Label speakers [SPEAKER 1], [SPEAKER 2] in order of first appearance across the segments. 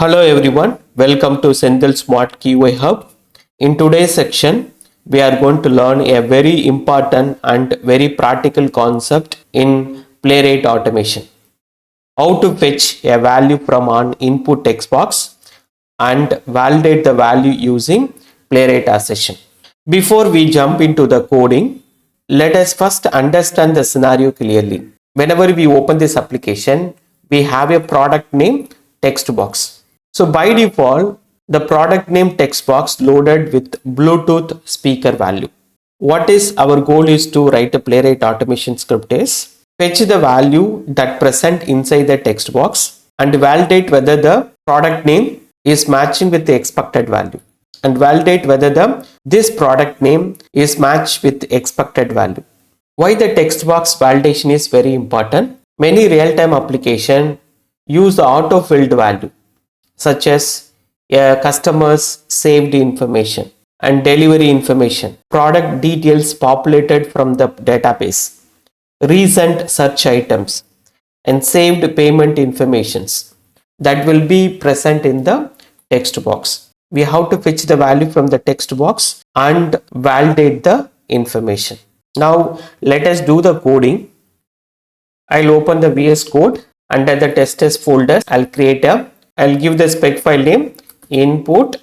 [SPEAKER 1] Hello everyone, welcome to Senthil Smart Keyway Hub. In today's section, we are going to learn a very important and very practical concept in Playwright automation. How to fetch a value from an input text box and validate the value using Playwright Assertion. Before we jump into the coding, let us first understand the scenario clearly. Whenever we open this application, we have a product name text box. So by default, the product name text box loaded with Bluetooth speaker value. What is our goal is to write a Playwright automation script is fetch the value that present inside the text box and validate whether the product name is matching with the expected value and validate whether this product name is matched with expected value. Why the text box validation is very important? Many real-time applications use the auto-filled value such as a customer's saved information and delivery information, product details populated from the database, recent search items, and saved payment informations that will be present in the text box. We have to fetch the value from the text box and validate the information. Now let us do the coding. I'll open the VS Code. Under the testers folder, I'll give the spec file name input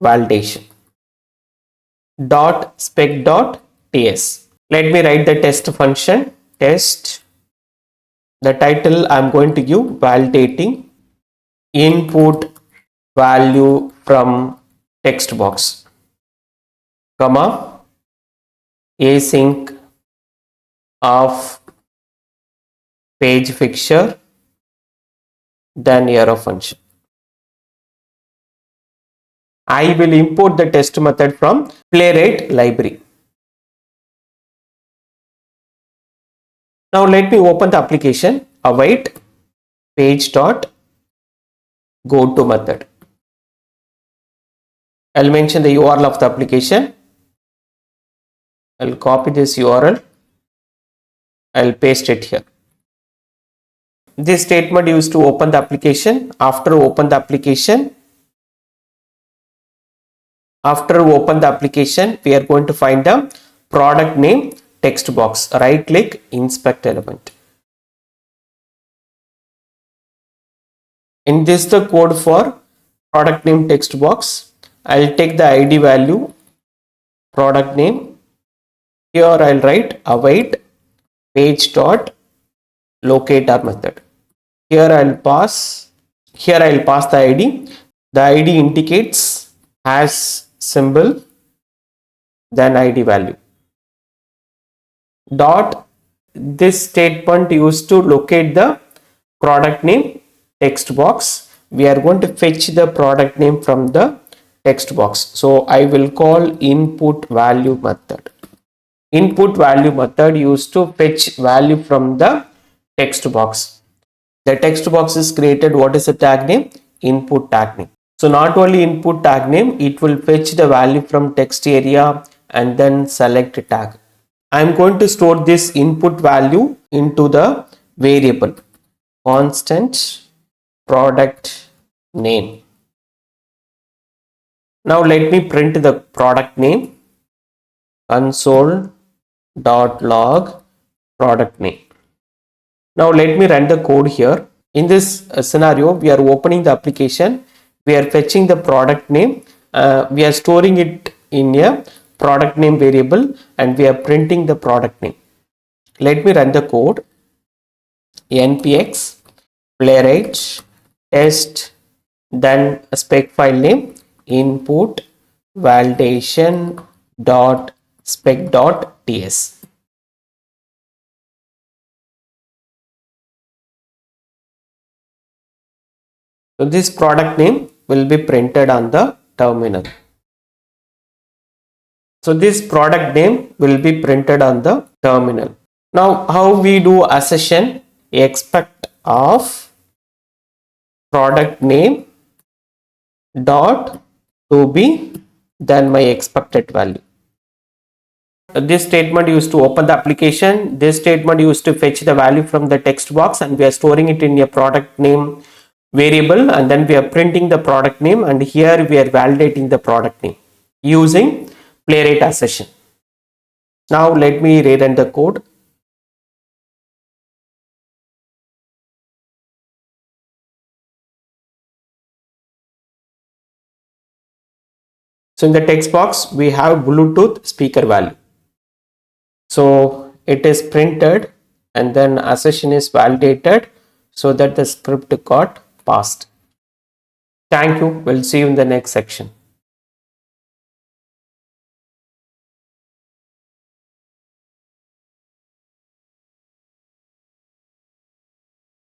[SPEAKER 1] validation .spec.ts. Let me write the test function test. The title I'm going to give validating input value from text box, comma async of page fixture, then arrow function. I will import the test method from Playwright library. Now let me open the application, await page dot go to method. I'll mention the URL of the application. I'll copy this URL. I'll paste it here. This statement used to open the application. After open the application, we are going to find the product name text box. Right click, inspect element. In this the code for product name text box. I'll take the ID value product name. Here I'll write await page dot locator method. Here I'll pass the ID. The ID indicates hash symbol, then ID value. Dot, this statement used to locate the product name text box. We are going to fetch the product name from the text box. So I will call input value method. Input value method used to fetch value from the text box. The text box is created. What is the tag name? Input tag name. So not only input tag name, it will fetch the value from text area and then select tag. I am going to store this input value into the variable constant product name. Now let me print the product name console.log product name. Now let me run the code here. In this scenario, we are opening the application. We are fetching the product name. We are storing it in a product name variable and we are printing the product name. Let me run the code. npx playwright test, then a spec file name input validation .spec.ts. So this product name will be printed on the terminal. So this product name will be printed on the terminal. Now how we do assertion? Expect of product name dot to be then my expected value. This statement used to open the application. This statement used to fetch the value from the text box and we are storing it in a product name variable, and then we are printing the product name, and here we are validating the product name using Playwright Assertion. Now let me rerun the code. So in the text box, we have Bluetooth speaker value. So it is printed and then assertion is validated so that the script got passed. Thank you. We'll see you in the next section.